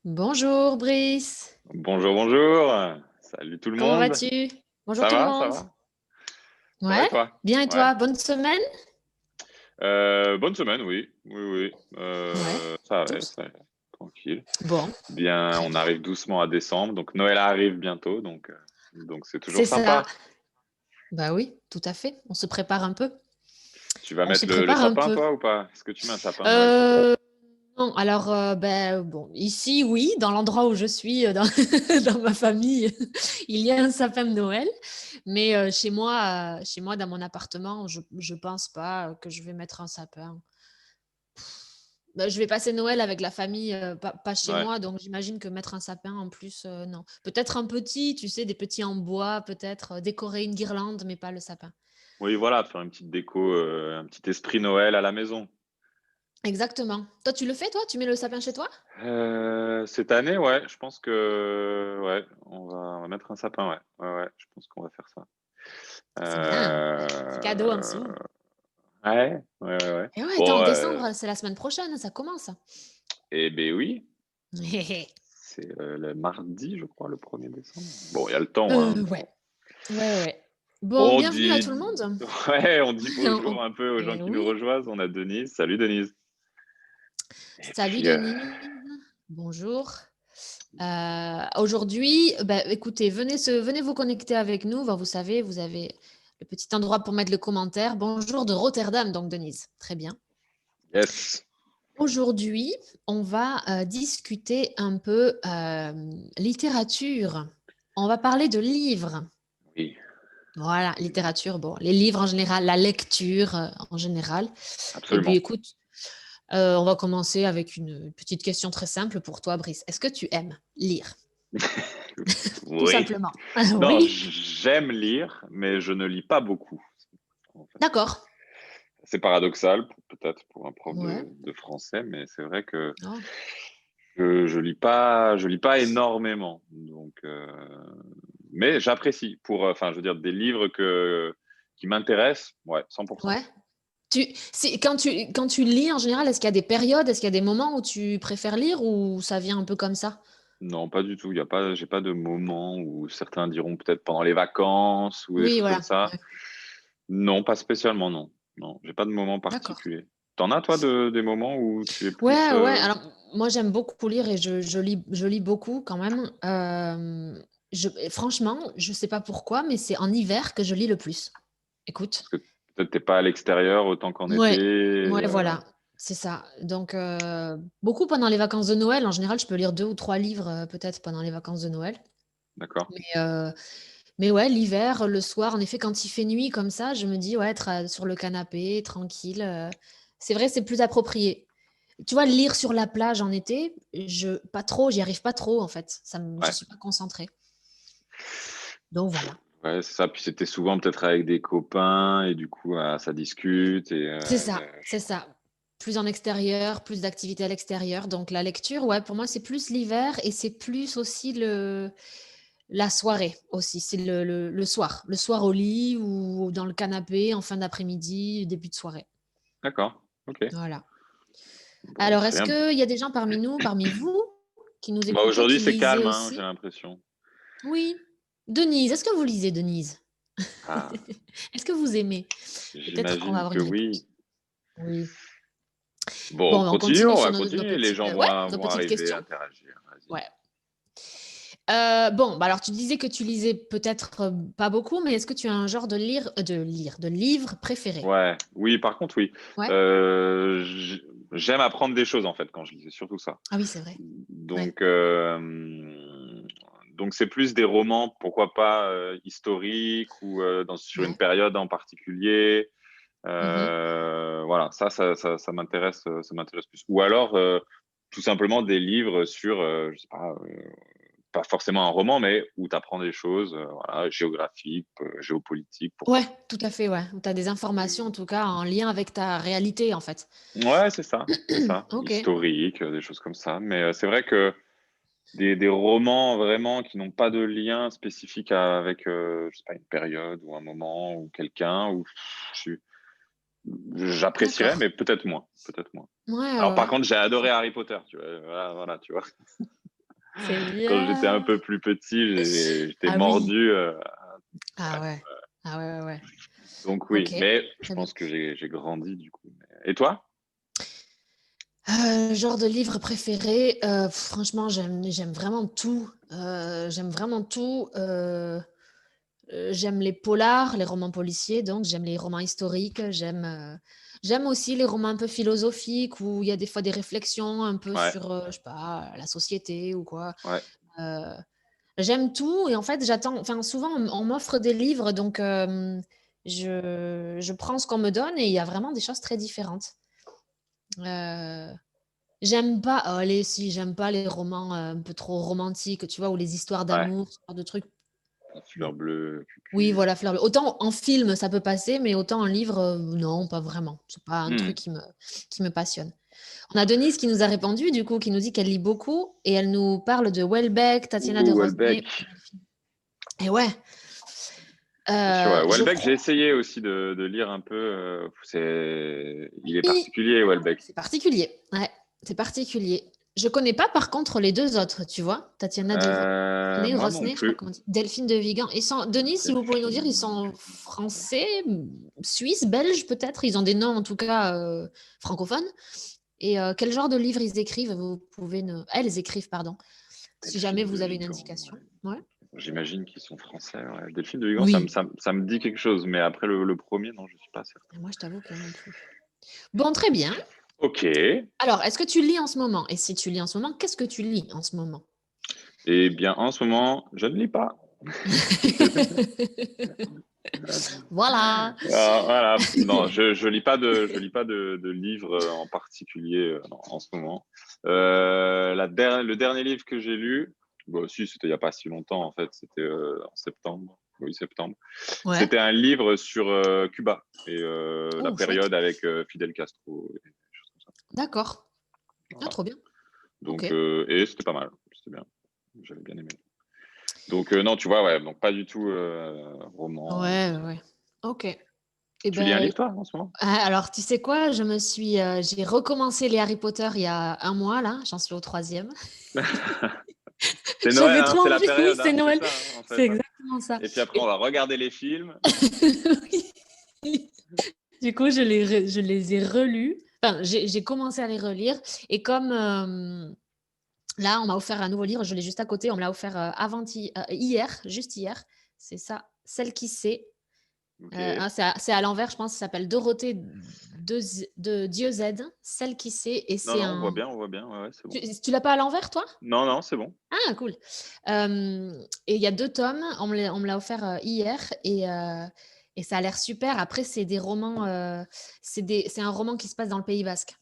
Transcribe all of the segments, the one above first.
Bonjour Brice, Bonjour, bonjour. Salut tout le comment monde. vas-tu? Bonjour Ça tout le va, ça monde. va? Ça va Ouais, et toi? bien et Ouais. toi? Bonne semaine? Bonne semaine, oui. Oui, oui. Ouais, Ça va, tranquille. bon, Bien, très on bien. arrive doucement à décembre, donc Noël arrive bientôt, donc c'est toujours C'est ça. sympa. Bah oui, tout à fait. On se prépare un peu. Tu vas On se mettre le prépare un sapin, peu. toi, ou pas? Est-ce que tu mets un sapin de Noël chez toi? Euh, non, alors, ben, bon, ici, oui, dans l'endroit où je suis, dans, dans ma famille, il y a un sapin de Noël. Mais chez moi, dans mon appartement, je pense pas que je vais mettre un sapin. Bah, je vais passer Noël avec la famille, pas chez Ouais. moi, donc j'imagine que mettre un sapin en plus, non. Peut-être un petit, tu sais, des petits en bois, peut-être, décorer une guirlande, mais pas le sapin. Oui, voilà, faire une petite déco, un petit esprit Noël à la maison. Exactement. Toi, tu le fais, toi? Tu mets le sapin chez toi? Cette année, ouais, je pense que ouais, on va mettre un sapin, ouais. Ouais, ouais, je pense qu'on va faire ça. C'est bien. Petit cadeau en Heu, dessous. ouais, ouais, ouais, ouais. Et ouais, attends, Bon, décembre, c'est la semaine prochaine, ça commence. et beh, oui, c'est, le mardi, je crois, le 1er décembre. Bon, il y a le temps, hein, mais Ouais. bon. Ouais, ouais. Bon, Bon, on bienvenue à dit tout le monde. ouais, on dit bonjour On un peu aux gens Eh qui nous oui. rejoignent. On a Denise. Salut Denise. Et Salut puis, Denise, bonjour. Aujourd'hui, bah, écoutez, venez vous connecter avec nous. Bah, vous savez, vous avez le petit endroit pour mettre le commentaire. Bonjour de Rotterdam, donc Denise. Très bien. yes. Aujourd'hui, on va discuter un peu littérature. On va parler de livres. Oui, Voilà, littérature, bon, les livres en général, la lecture en général. Et puis absolument. écoute, on va commencer avec une petite question très simple pour toi, Brice. Est-ce que tu aimes lire? Tout Oui. simplement. Non, Oui, j'aime lire, mais je ne lis pas beaucoup, en fait. d'accord. C'est paradoxal, peut-être pour un prof Ouais. de français, mais c'est vrai que Oh. je lis pas énormément, donc mais j'apprécie enfin, je veux dire des livres qui m'intéressent, ouais, 100%. Ouais. Quand tu lis en général, est-ce qu'il y a des périodes, est-ce qu'il y a des moments où tu préfères lire ou ça vient un peu comme ça? Non, pas du tout, il y a pas j'ai pas de moment où certains diront peut-être pendant les vacances ou des Oui, choses comme voilà. ça. Ouais. Non, pas spécialement, non. Non, j'ai pas de moment D'accord. particulier. T'en as toi des moments où tu es plus, Ouais, ouais. Alors, moi, j'aime beaucoup lire et je lis beaucoup quand même. Franchement, je sais pas pourquoi, mais c'est en hiver que je lis le plus. Écoute. parce que peut-être tu pas à l'extérieur autant qu'en été, Ouais, ouais, voilà, c'est ça. Donc, beaucoup pendant les vacances de Noël. En général, je peux lire 2 ou 3 livres, peut-être pendant les vacances de Noël. d'accord. Mais, heu, mais ouais, l'hiver, le soir, en effet, quand il fait nuit comme ça, je me dis: «Ouais, être, sur le canapé, tranquille», c'est vrai, c'est plus approprié. Tu vois, lire sur la plage en été, pas trop, j'y arrive pas trop, en fait. Je Ouais. suis pas concentrée. Donc voilà. Ouais, c'est ça, puis c'était souvent peut-être avec des copains et du coup, ça discute et C'est ça. Plus en extérieur, plus d'activités à l'extérieur. Donc la lecture, ouais, pour moi, c'est plus l'hiver et c'est plus aussi la soirée aussi. C'est le soir. Le soir au lit ou dans le canapé en fin d'après-midi, début de soirée. d'accord, OK. Voilà. Bon, Alors, très est-ce bien. qu'il y a des gens parmi nous, parmi vous, qui nous Bah, écoutez, aujourd'hui, qui c'est lisaient calme, hein, j'ai aussi? l'impression. Oui. Denise, est-ce que vous lisez, Denise? Ah, Est-ce que vous aimez? Peut-être qu'on va j'imagine avoir que une oui. réponse. Oui. Bon, Bon, ben, on continue on sur va nos continuer, les petites, gens ouais, nos vont petites arriver à questions. interagir, vas-y. Ouais. Bon, bah, alors tu disais que tu lisais peut-être, pas beaucoup, mais est-ce que tu as un genre de livre préféré? Ouais, oui, par contre, oui. Ouais? J'aime apprendre des choses, en fait, quand je lis, c'est surtout ça. Ah oui, c'est vrai. Ouais. Donc, donc c'est plus des romans, pourquoi pas historiques ou sur une Ouais. période en particulier. Mmh. Voilà, ça m'intéresse plus. Ou alors, tout simplement des livres sur, je sais pas forcément un roman, mais où tu apprends des choses, voilà, géographiques, géopolitiques, pourquoi Ouais, pas. tout à fait, ouais. Tu as des informations, en tout cas, en lien avec ta réalité, en fait. Ouais, c'est ça, OK. historique, des choses comme ça. Mais c'est vrai que des romans vraiment qui n'ont pas de lien spécifique avec, je sais pas, une période ou un moment ou quelqu'un, ou je j'apprécierais, D'accord. mais peut-être moins, peut-être moins. Ouais, Alors ouais, par ouais. contre, j'ai adoré Harry Potter, tu vois? Voilà, tu vois? C'est Quand j'étais un bien. peu plus petit, j'étais Ah oui. mordu. Ah Ouais. ouais. Ah ouais, ouais, ouais. Donc oui, Ok, mais je très bien. pense que j'ai grandi du coup. Et toi? Genre de livre préféré, franchement, j'aime vraiment tout. J'aime vraiment tout. J'aime les polars, les romans policiers, donc j'aime les romans historiques. J'aime aussi les romans un peu philosophiques où il y a des fois des réflexions un peu Ouais, sur, je sais pas, la société ou quoi. ouais. Heu, J'aime tout et en fait, j'attends enfin, souvent, on m'offre des livres donc je prends ce qu'on me donne et il y a vraiment des choses très différentes. Heu J'aime pas oh allez si, j'aime pas les romans, un peu trop romantiques, tu vois? Ou les histoires Ouais, d'amour, ce genre de trucs, la non. fleur bleue, Oui, cucu. voilà, fleur bleue. Autant en film, ça peut passer, mais autant en livre, non, pas vraiment. C'est pas un truc Hmm. qui me passionne. On a Denise qui nous a répondu, du coup, qui nous dit qu'elle lit beaucoup et elle nous parle de Houellebecq, Tatiana de Ouh, Welbeck. Rosnay et ouais, C'est sûr, ouais. je Welbeck, crois j'ai essayé aussi de lire un peu. Il est oui, particulier, Welbeck. c'est particulier. Ouais, c'est particulier. Je connais pas, par contre, les 2 autres, tu vois? Tatiana de Moi non Rosnay, je crois plus. qu'on dit. Delphine de Vigan. Ils sont Denise, si vous pouvez nous dire, ils Delphine sont de Vigan. français, suisses, belges peut-être? Ils ont des noms en tout cas, francophones et quel genre de livres ils écrivent? Vous pouvez ne elles écrivent, pardon, si jamais Delphine de vous avez une Vigan. indication. Ouais. Ouais? J'imagine qu'ils sont français. Ouais. Delphine de Vigan, Oui. ça me dit quelque chose, mais après le premier, non, je suis pas certain. Et moi, je t'avoue que non plus. Bon, très bien. Ok. Alors, est-ce que tu lis en ce moment? Et si tu lis en ce moment, qu'est-ce que tu lis en ce moment? Eh bien, en ce moment, je ne lis pas. Voilà. Voilà. Non, je lis pas de livre en particulier non, en ce moment. Le dernier livre que j'ai lu, bon, si, c'était il n'y a pas si longtemps en fait, c'était en septembre. Oui, septembre. Ouais. C'était un livre sur Cuba et la Oh, chouette. période avec Fidel Castro et des choses comme ça. D'accord. Ah, Voilà. trop bien. OK. Donc, et c'était pas mal, c'était bien. J'avais bien aimé. Donc, non, tu vois, ouais, donc pas du tout roman et Ouais, tout ouais, ça. ouais. OK. Et Tu lis un ben, livre, toi, en ce moment? alors tu sais quoi? J'ai recommencé les Harry Potter il y a un mois là, j'en suis au troisième. C'est Noël, J'avais hein, trop c'est la envie oui, période, c'est hein, c'est Noël. ça, hein, en C'est fait. Hein. exactement ça Et puis après, on et va regarder les films. oui. Du coup, je les ai relus. Enfin, j'ai commencé à les relire et comme, là, on m'a offert un nouveau livre, je l'ai juste à côté, on me l'a offert, hier, juste hier. C'est ça, Celle qui sait. Ok. C'est à l'envers, je pense, ça s'appelle Dorothée de Dieu Z, Celle qui sait et Non, c'est non, un on voit bien, ouais, ouais, c'est bon. tu l'as pas à l'envers toi? Non, non, c'est bon. Ah cool. Et il y a 2 tomes, on me l'a offert, hier et ça a l'air super. Après c'est des romans, c'est un roman qui se passe dans le Pays basque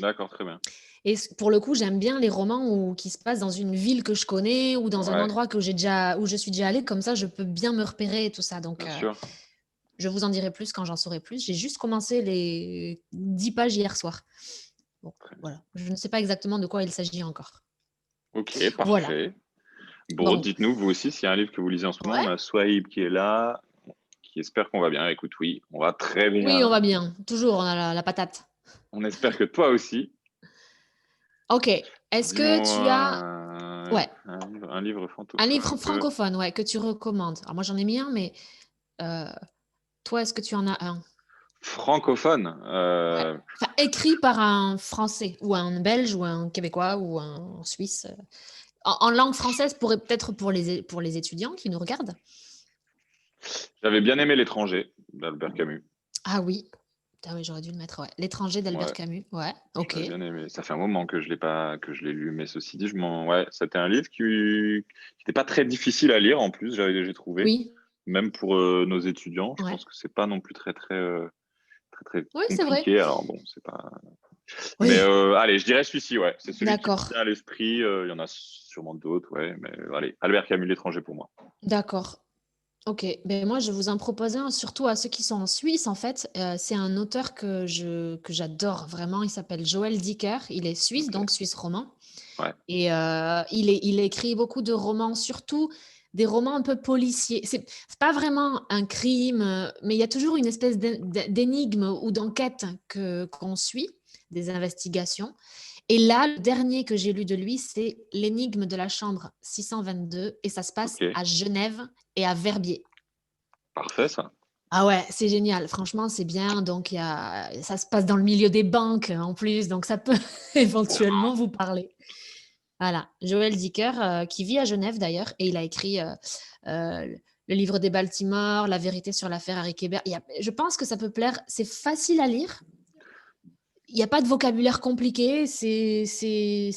D'accord, très bien. et pour le coup, j'aime bien les romans qui se passent dans une ville que je connais ou dans un Ouais, endroit où je suis déjà allée, comme ça je peux bien me repérer et tout ça donc bien sûr. je vous en dirai plus quand j'en saurai plus. J'ai juste commencé les 10 pages hier soir. Bon, Très bien. voilà. Je ne sais pas exactement de quoi il s'agit encore. Ok, Voilà. parfait. Bon, Bon, dites-nous, vous aussi, s'il y a un livre que vous lisez en ce moment, on ouais. a Swaïb qui est là, qui espère qu'on va bien. Écoute, oui, on va très Oui, on bien. va bien. Toujours, on a la patate. On espère que toi aussi. OK. Est-ce que Dis-moi tu as ouais, un livre un livre francophone que francophone, ouais, que tu recommandes? Alors moi, j'en ai mis un, mais heu, toi, est-ce que tu en as un? francophone. Ouais. Enfin, écrit par un Français ou un Belge ou un Québécois ou un Suisse, en langue française peut-être pour les étudiants qui nous regardent? J'avais bien aimé L'étranger d'Albert Camus. Ah oui. Ah oui, j'aurais dû le mettre, ouais. L'étranger d'Albert Ouais, Camus, ouais, OK. j'avais bien aimé. Ça fait un moment que je l'ai lu, mais ceci dit, ouais, c'était un livre qui n'était pas très difficile à lire en plus, j'ai trouvé. Oui, Même pour nos étudiants, je ouais. pense que c'est pas non plus très Oui, c'est vrai. compliqué. Alors bon, c'est pas. Mais Oui, allez, je dirais celui-ci, ouais. C'est celui qui me d'accord, vient à l'esprit. Il y en a sûrement d'autres, ouais. Mais allez, Albert Camus, L'étranger pour moi. d'accord. OK. Ben moi, je vous en propose un, surtout à ceux qui sont en Suisse, en fait. C'est un auteur que j'adore vraiment. Il s'appelle Joël Dicker. Il est suisse, Ok. donc suisse roman. Ouais. Et il écrit beaucoup de romans, surtout des romans un peu policiers. C'est pas vraiment un crime, mais il y a toujours une espèce d'énigme ou d'enquête qu'on suit, des investigations. Et là, le dernier que j'ai lu de lui, c'est L'énigme de la chambre 622 et ça se passe Ok, à Genève et à Verbier. parfait ça. Ah ouais, c'est génial. Franchement, c'est bien. Donc, ça se passe dans le milieu des banques en plus, donc ça peut éventuellement vous parler. Voilà, Joël Dicker, qui vit à Genève d'ailleurs, et il a écrit le livre des Baltimore, La vérité sur l'affaire Harry Kéber. Je pense que ça peut plaire. C'est facile à lire. Il n'y a pas de vocabulaire compliqué. C'est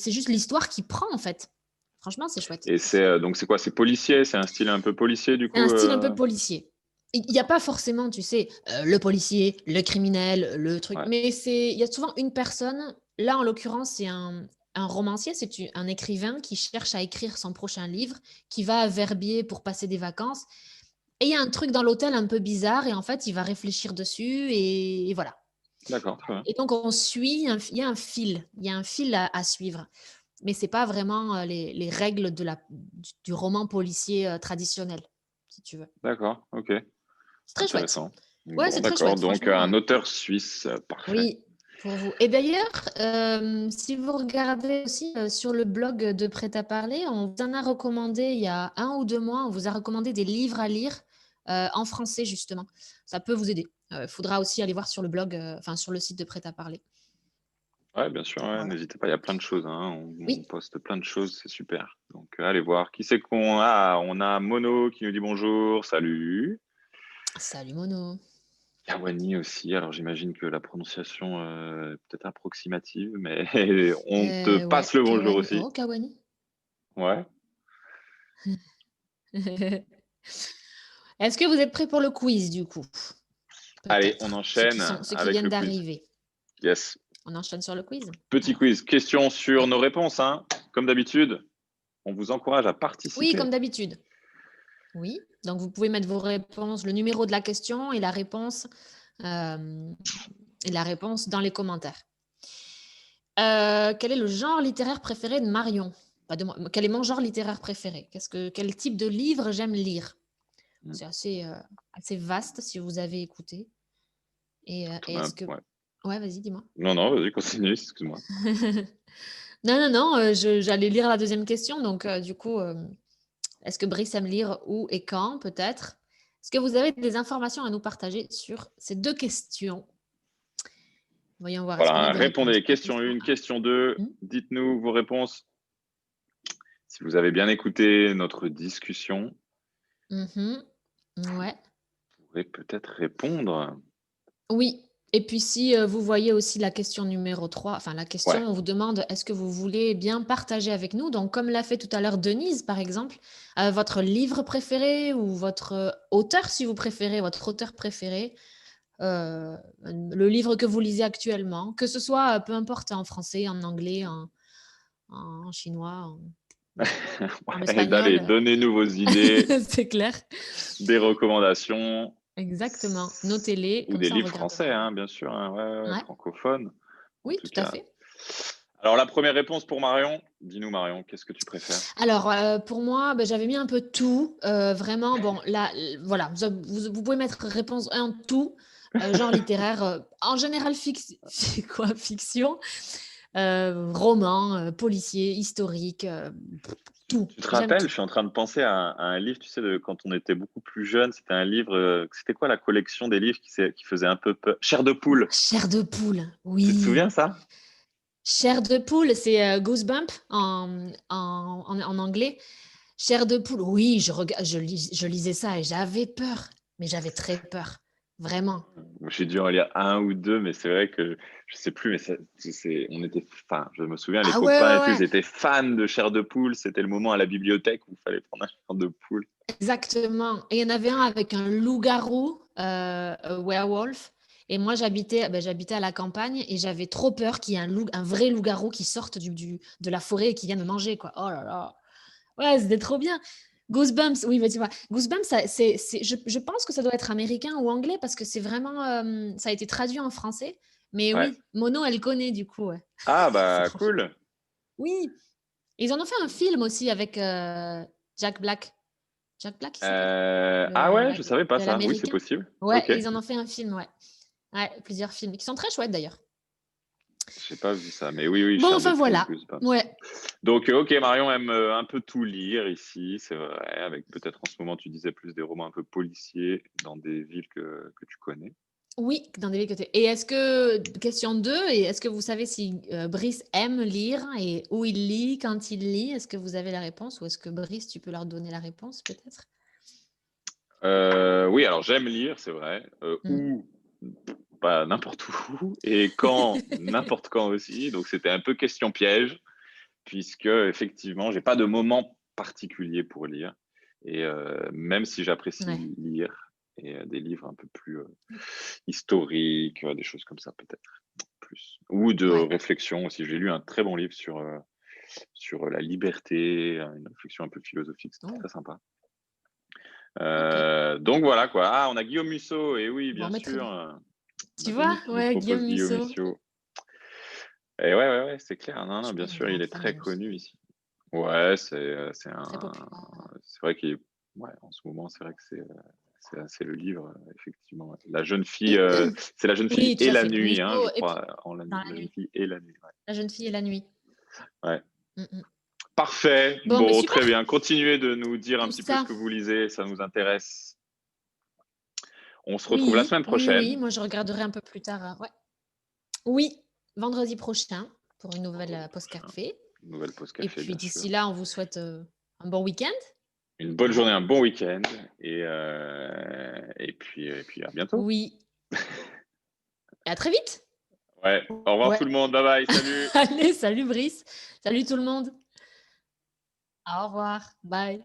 juste l'histoire qui prend en fait. Franchement, c'est chouette. Et donc c'est quoi? C'est policier? C'est un style un peu policier du C'est un coup style un peu policier. Il n'y a pas forcément, tu sais, le policier, le criminel, le truc, Ouais, mais il y a souvent une personne. Là, en l'occurrence, c'est un romancier, un écrivain qui cherche à écrire son prochain livre, qui va à Verbier pour passer des vacances. Et il y a un truc dans l'hôtel un peu bizarre, et en fait, il va réfléchir dessus, et voilà. d'accord, très bien. Et donc, on suit, il y a un fil à suivre. Mais c'est pas vraiment les règles du roman policier traditionnel, si tu veux. D'accord, ok, C'est très chouette. intéressant. Ouais, Bon, c'est très d'accord, chouette, donc franchement. un auteur suisse, parfait. Oui, pour vous. Et d'ailleurs, si vous regardez aussi sur le blog de Prêt-à-Parler, on vous en a recommandé il y a 1 ou 2 mois, on vous a recommandé des livres à lire en français, justement. Ça peut vous aider. Il faudra aussi aller voir sur le blog, enfin sur le site de Prêt-à-Parler. Ouais, bien sûr, ouais, Voilà. n'hésitez pas, il y a plein de choses, hein, on Oui. poste plein de choses, c'est super. Donc allez voir. Qui c'est qu'on a? On a Mono qui nous dit bonjour, salut. Salut Mono. Kawani aussi, alors j'imagine que la prononciation est peut-être approximative, mais on te Ouais, passe le bonjour Kawani. aussi. Oh, Kawani. Ouais, Est-ce que vous êtes prêts pour le quiz, du coup? allez, on Peut-être. enchaîne Ceux qui avec viennent le quiz. d'arriver. Yes. On enchaîne sur le quiz? Petit Alors, quiz, question sur oui. nos réponses, hein. Comme d'habitude, on vous encourage à Oui, participer. comme d'habitude. Oui. Donc, vous pouvez mettre vos réponses, le numéro de la question euh, et la réponse dans les commentaires. Quel est le genre littéraire préféré de Marion? Pas de moi. Quel est mon genre littéraire préféré? Quel type de livre j'aime lire? C'est assez vaste si vous avez écouté. Et est-ce que... Ouais. Ouais, vas-y, dis-moi. Non, non, vas-y, continue, excuse-moi. Non, non, non, j'allais lire la deuxième question. Donc, du coup, est-ce que Brice aime lire où et quand, peut-être? Est-ce que vous avez des informations à nous partager sur ces 2 questions? Voyons voir, est-ce qu'on a Voilà, des réponses? répondez. Question 1, question 2. Hmm. Dites-nous vos réponses. Si vous avez bien écouté notre discussion, Mhm. Ouais. vous pourrez peut-être répondre. Oui. Et puis, si vous voyez aussi la question numéro 3, enfin, la question, Ouais, on vous demande est-ce que vous voulez bien partager avec nous? Donc, comme l'a fait tout à l'heure Denise, par exemple, votre livre préféré ou votre auteur, si vous préférez, votre auteur préféré. Le livre que vous lisez actuellement, que ce soit, peu importe, en français, en anglais, en chinois, en ouais, allez, espagnol, donnez-nous vos idées, c'est clair. des recommandations Exactement. Notez-les, ou comme des ça on livres regardera. français, hein, bien sûr, hein, ouais, ouais, Ouais, francophones, en oui, tout tout à cas. fait. Alors, la première réponse pour Marion. Dis-nous, Marion, qu'est-ce que tu préfères? Alors, pour moi, bah, j'avais mis un peu de tout, vraiment, bon, là, voilà, vous pouvez mettre réponse 1 tout, genre littéraire, en général c'est quoi? Fiction, roman, policier, historique, tout. Tu te J'aime rappelles, tout. je suis en train de penser à un livre, tu sais, de quand on était beaucoup plus jeune. C'était un livre, c'était quoi la collection des livres qui faisait un peu peur? Chair de poule. Chair de poule, Tu te oui. souviens ça? Chair de poule, c'est Goosebump en anglais. Chair de poule, oui, je lisais ça et j'avais peur, mais j'avais très peur, vraiment. J'ai dû en lire un ou deux, mais c'est vrai que je sais plus, mais on était, enfin, je me souviens, les Ah ouais, copains ouais, et tout, ouais, ils étaient fans de chair de poule. C'était le moment à la bibliothèque où il fallait prendre un chair de poule. exactement. Et il y en avait un avec un loup-garou, werewolf. Et moi, j'habitais à la campagne et j'avais trop peur qu'il y ait un vrai loup-garou qui sorte de la forêt et qui vienne me manger, quoi. Oh là là. Ouais, c'était trop bien. Goosebumps, oui, mais tu vois, Goosebumps, je pense que ça doit être américain ou anglais parce que c'est vraiment, ça a été traduit en français. Mais Ouais. oui, Mono, elle connaît du coup, ouais. Ah C'est bah trop chouette. cool. Oui, ils en ont fait un film aussi avec Jack Black. Jack Black, il s'appelle? Ah ouais, je savais pas ça. Oui, c'est L'américain. possible. Ouais, Ok. ils en ont fait un film, ouais. Ouais, plusieurs films qui sont très chouettes d'ailleurs. J'ai pas vu ça, mais oui, Bon, Chair de enfin poule, voilà. je sais pas. Ouais. Donc, ok, Marion aime un peu tout lire ici, c'est vrai, avec peut-être en ce moment, tu disais plus des romans un peu policiers dans des villes que tu connais. Oui, dans des villes que tu et est-ce que question 2 et est-ce que vous savez si, Brice aime lire et où il lit, quand il lit? Est-ce que vous avez la réponse ou est-ce que Brice, tu peux leur donner la réponse peut-être? Oui, alors j'aime lire, c'est vrai, Mmh. où, pas n'importe où et quand, n'importe quand aussi, donc c'était un peu question piège puisque effectivement, j'ai pas de moment particulier pour lire et même si j'apprécie Ouais. lire et des livres un peu plus, historiques, des choses comme ça peut-être, plus ou de Ouais. réflexion aussi. J'ai lu un très bon livre sur la liberté, une réflexion un peu philosophique, c'était Oh, très sympa. OK. Donc voilà quoi. Ah, on a Guillaume Musso et oui, bien Bon, mais très sûr, bien. Tu notre vois? ami qui nous Ouais, propose Guillaume Guillaume Musso. Musso et ouais, c'est clair. Non, non, Je bien connais sûr, il pas est très très bien lui. connu ici. Ouais, Très populaire. c'est vrai qu'il est ouais, en ce moment, c'est vrai que c'est le livre, effectivement. La jeune fille, c'est La jeune fille Oui, tout et à la fait. nuit, hein, Musso je et puis crois, en la dans nuit. la La jeune nuit. fille et la nuit, La jeune fille et la nuit. ouais. Ouais. Mmh mh. Parfait. Bon, mais Bon, super, très bien. Continuez de nous dire un tout petit peu ce ça. que vous lisez, ça nous intéresse. On se retrouve la Oui, semaine oui, oui, prochaine. moi je regarderai un peu plus tard, ouais. Oui, vendredi prochain pour une nouvelle, Vendredi pause prochain. café Nouvelle pause et café, puis bien d'ici sûr. là, on vous souhaite, un bon week-end. Une bonne Ouais. journée, un bon week-end et puis à bientôt. Oui et à très vite. Ouais. Au revoir Ouais. tout le monde. Bye bye. Salut. Allez, salut Brice. Salut tout le monde. Au revoir. Bye.